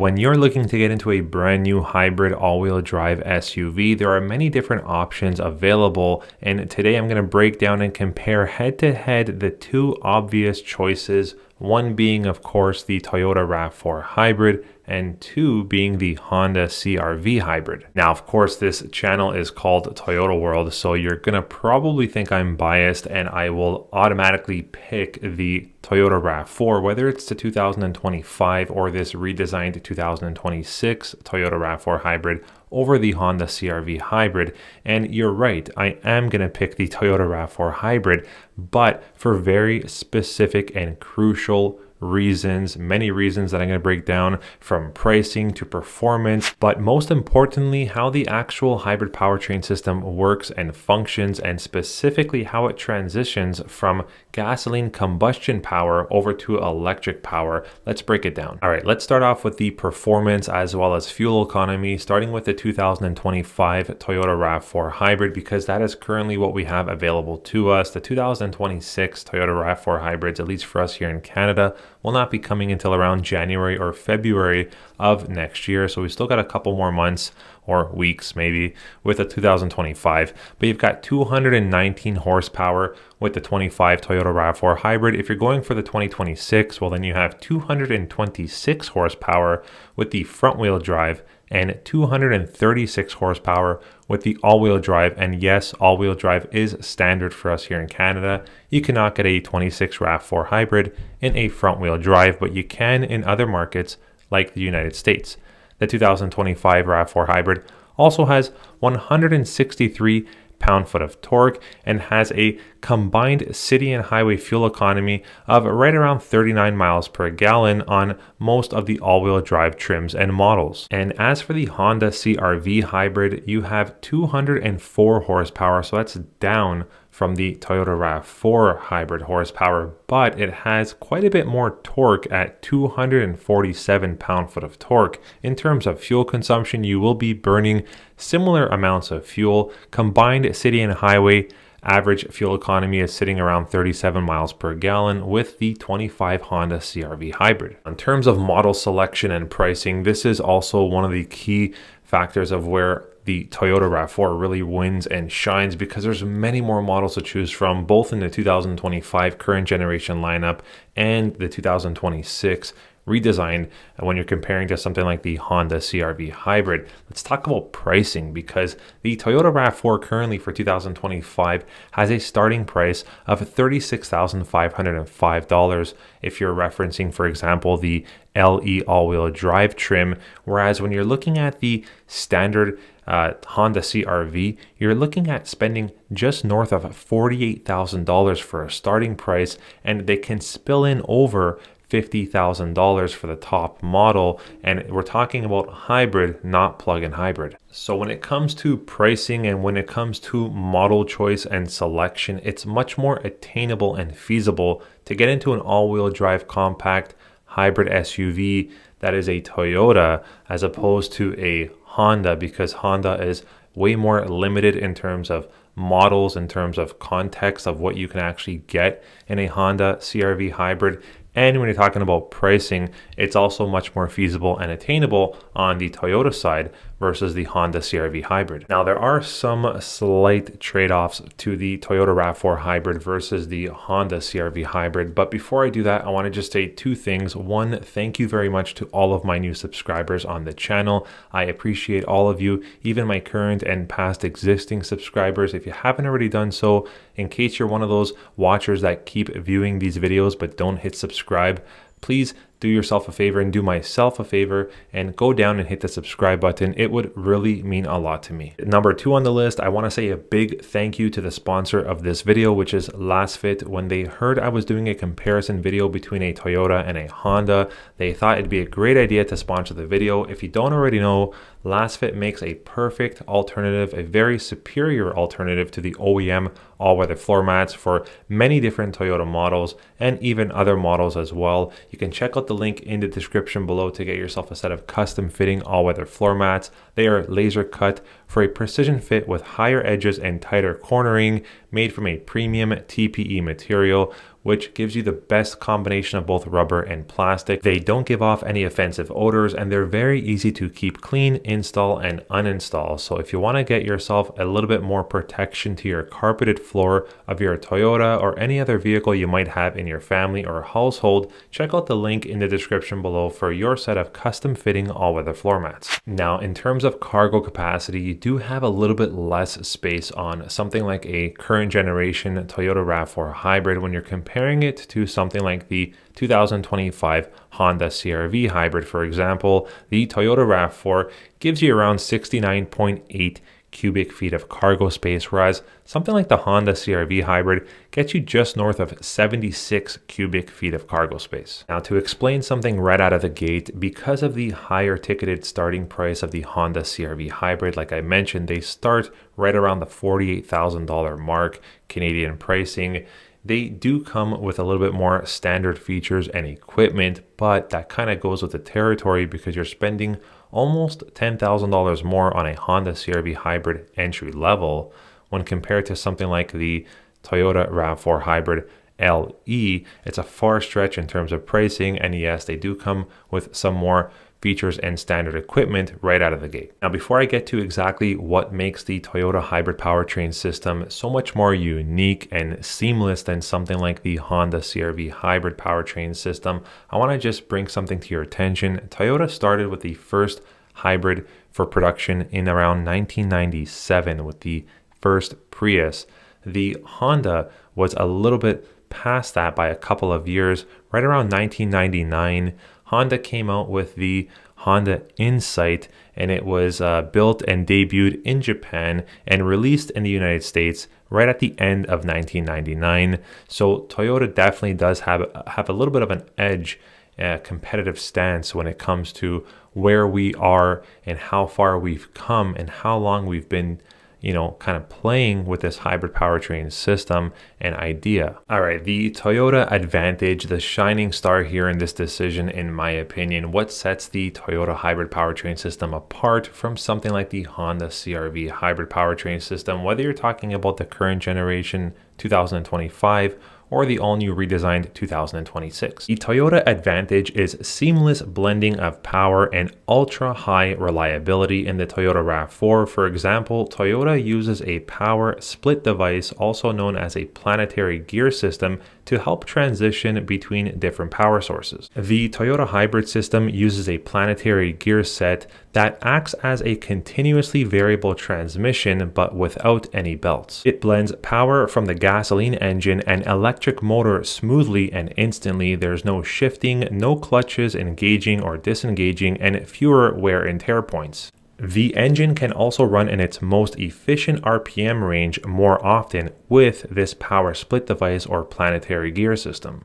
when you're looking to get into a brand new hybrid all-wheel drive SUV, there are many different options available, and today I'm going to break down and compare head-to-head the two obvious choices, one being of course the Toyota RAV4 hybrid and two being the Honda CRV hybrid. Now, of course, this channel is called Toyota World, so you're gonna probably think I'm biased and I will automatically pick the Toyota RAV4, whether it's the 2025 or this redesigned 2026 Toyota RAV4 hybrid over the Honda CRV hybrid. And you're right, I am gonna pick the Toyota RAV4 hybrid, but for very specific and crucial reasons, many reasons that I'm going to break down, from pricing to performance, but most importantly, how the actual hybrid powertrain system works and functions, and specifically how it transitions from gasoline combustion power over to electric power. Let's break it down. All right, let's start off with the performance as well as fuel economy, starting with the 2025 Toyota RAV4 hybrid, because that is currently what we have available to us. The 2026 Toyota RAV4 hybrids, at least for us here in Canada, will not be coming until around January or February of next year. So we still got a couple more months or weeks maybe with the 2025, but you've got 219 horsepower with the 25 Toyota RAV4 hybrid. If you're going for the 2026, well, then you have 226 horsepower with the front wheel drive and 236 horsepower with the all-wheel drive. And yes, all-wheel drive is standard for us here in Canada. You cannot get a 26 RAV4 hybrid in a front-wheel drive, but you can in other markets like the United States. The 2025 RAV4 hybrid also has 163 pound-foot of torque and has a combined city and highway fuel economy of right around 39 miles per gallon on most of the all-wheel drive trims and models. And as for the Honda CRV hybrid, you have 204 horsepower, so that's down from the Toyota RAV4 hybrid horsepower, but it has quite a bit more torque at 247 pound-foot of torque. In terms of fuel consumption, you will be burning similar amounts of fuel. Combined city and highway average fuel economy is sitting around 37 miles per gallon with the 25 Honda CRV hybrid. In terms of model selection and pricing, this is also one of the key factors of where the Toyota RAV4 really wins and shines, because there's many more models to choose from, both in the 2025 current generation lineup and the 2026 redesigned when you're comparing to something like the Honda CRV hybrid. Let's talk about pricing, because the Toyota RAV4 currently for 2025 has a starting price of $36,505 if you're referencing, for example, the LE all-wheel drive trim, whereas when you're looking at the standard Honda CRV, you're looking at spending just north of $48,000 for a starting price, and they can spill in over $50,000 for the top model, and we're talking about hybrid, not plug-in hybrid. So when it comes to pricing and when it comes to model choice and selection, it's much more attainable and feasible to get into an all-wheel drive compact hybrid SUV that is a Toyota as opposed to a Honda, because Honda is way more limited in terms of models, in terms of context of what you can actually get in a Honda CRV hybrid. And when you're talking about pricing, it's also much more feasible and attainable on the Toyota side versus the Honda CRV hybrid. Now, there are some slight trade-offs to the Toyota RAV4 hybrid versus the Honda CRV hybrid. But before I do that, I want to just say two things. One, thank you very much to all of my new subscribers on the channel. I appreciate all of you, even my current and past existing subscribers. If you haven't already done so, in case you're one of those watchers that keep viewing these videos but don't hit subscribe, please do yourself a favor and do myself a favor and go down and hit the subscribe button. It would really mean a lot to me. Number two on the list, I want to say a big thank you to the sponsor of this video, which is LastFit. When they heard I was doing a comparison video between a Toyota and a Honda, they thought it'd be a great idea to sponsor the video. If you don't already know, LastFit makes a perfect alternative, a very superior alternative to the OEM all-weather floor mats for many different Toyota models and even other models as well. You can check out the link in the description below to get yourself a set of custom fitting all-weather floor mats. They are laser cut for a precision fit with higher edges and tighter cornering, made from a premium TPE material which gives you the best combination of both rubber and plastic. They don't give off any offensive odors, and they're very easy to keep clean, install, and uninstall. So if you want to get yourself a little bit more protection to your carpeted floor of your Toyota or any other vehicle you might have in your family or household, check out the link in the description below for your set of custom fitting all-weather floor mats. Now, in terms of cargo capacity, you do have a little bit less space on something like a current generation Toyota RAV4 hybrid when you're comparing it to something like the 2025 Honda CRV hybrid. For example, the Toyota RAV4 gives you around 69.8 cubic feet of cargo space, whereas something like the Honda CRV hybrid gets you just north of 76 cubic feet of cargo space. Now, to explain something right out of the gate, because of the higher ticketed starting price of the Honda CRV hybrid, like I mentioned, they start right around the $48,000 mark Canadian pricing. They do come with a little bit more standard features and equipment, but that kind of goes with the territory because you're spending almost $10,000 more on a Honda CRV hybrid entry level when compared to something like the Toyota RAV4 hybrid LE. It's a far stretch in terms of pricing, and yes, they do come with some more features and standard equipment right out of the gate. Now, before I get to exactly what makes the Toyota hybrid powertrain system so much more unique and seamless than something like the Honda CRV hybrid powertrain system, I want to just bring something to your attention. Toyota started with the first hybrid for production in around 1997 with the first Prius. The Honda was a little bit past that by a couple of years. Right around 1999, Honda came out with the Honda Insight, and it was built and debuted in Japan and released in the United States right at the end of 1999. So Toyota definitely does have a little bit of an edge, competitive stance when it comes to where we are and how far we've come and how long we've been kind of playing with this hybrid powertrain system and idea. All right, the Toyota Advantage, the shining star here in this decision, in my opinion, what sets the Toyota hybrid powertrain system apart from something like the Honda CRV hybrid powertrain system, whether you're talking about the current generation 2025 or the all-new redesigned 2026. The Toyota Advantage is seamless blending of power and ultra-high reliability in the Toyota RAV4. For example, Toyota uses a power split device, also known as a planetary gear system, to help transition between different power sources. The Toyota hybrid system uses a planetary gear set that acts as a continuously variable transmission but without any belts. It blends power from the gasoline engine and electric motor smoothly and instantly. There's no shifting, no clutches engaging or disengaging, and fewer wear and tear points. The engine can also run in its most efficient RPM range more often with this power split device or planetary gear system.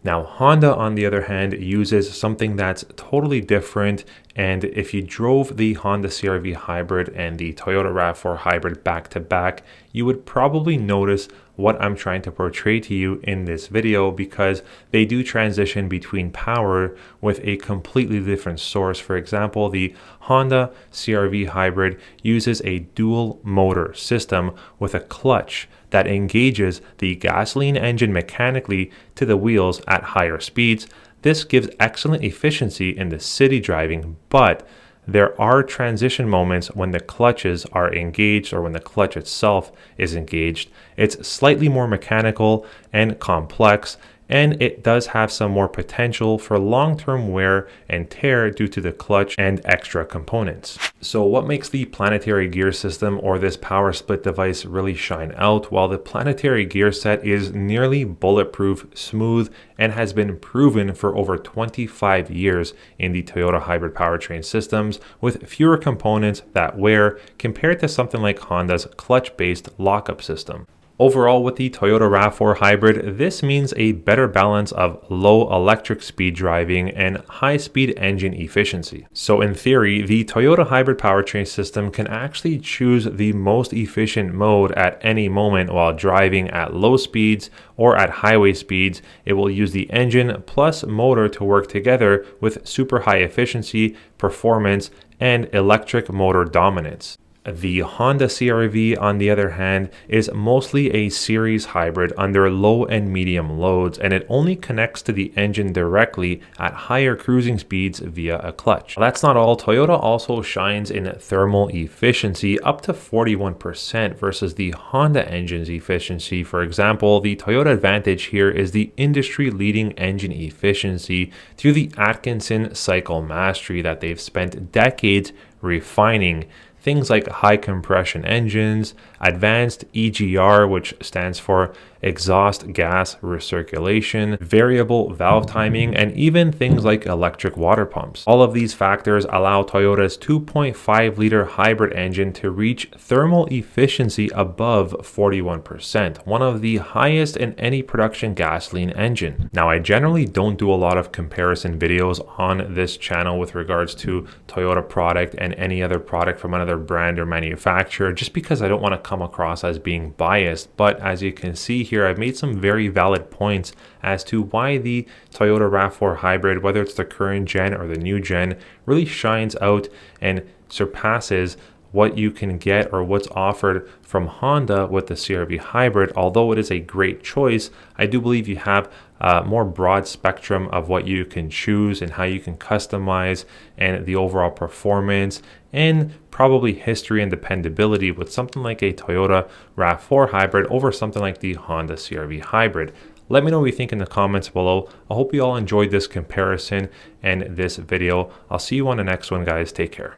Now, Honda, on the other hand, uses something that's totally different, and if you drove the Honda CRV hybrid and the Toyota RAV4 hybrid back to back, you would probably notice what I'm trying to portray to you in this video, because they do transition between power with a completely different source. For example, the Honda CRV hybrid uses a dual motor system with a clutch that engages the gasoline engine mechanically to the wheels at higher speeds. This gives excellent efficiency in the city driving, but there are transition moments when the clutches are engaged or when the clutch itself is engaged. It's slightly more mechanical and complex, and it does have some more potential for long-term wear and tear due to the clutch and extra components. So what makes the planetary gear system or this power split device really shine out? Well, the planetary gear set is nearly bulletproof, smooth, and has been proven for over 25 years in the Toyota hybrid powertrain systems, with fewer components that wear compared to something like Honda's clutch-based lockup system. Overall, with the Toyota RAV4 hybrid, this means a better balance of low electric speed driving and high-speed engine efficiency. So in theory, the Toyota hybrid powertrain system can actually choose the most efficient mode at any moment while driving at low speeds or at highway speeds. It will use the engine plus motor to work together with super high efficiency, performance, and electric motor dominance. The Honda CRV, on the other hand, is mostly a series hybrid under low and medium loads, and it only connects to the engine directly at higher cruising speeds via a clutch. That's not all. Toyota also shines in thermal efficiency up to 41% versus the Honda engine's efficiency. For example, the Toyota advantage here is the industry-leading engine efficiency through the Atkinson cycle mastery that they've spent decades refining. Things like high compression engines, advanced EGR, which stands for exhaust gas recirculation, variable valve timing, and even things like electric water pumps. All of these factors allow Toyota's 2.5-liter hybrid engine to reach thermal efficiency above 41%, one of the highest in any production gasoline engine. Now, I generally don't do a lot of comparison videos on this channel with regards to Toyota product and any other product from another brand or manufacturer, just because I don't want to come across as being biased. But as you can see here, I've made some very valid points as to why the Toyota RAV4 hybrid, whether it's the current gen or the new gen, really shines out and surpasses what you can get or what's offered from Honda with the CRV hybrid. Although it is a great choice, I do believe you have a more broad spectrum of what you can choose and how you can customize, and the overall performance and probably history and dependability with something like a Toyota RAV4 hybrid over something like the Honda CRV hybrid. Let me know what you think in the comments below. I hope you all enjoyed this comparison and this video. I'll see you on the next one, guys. Take care.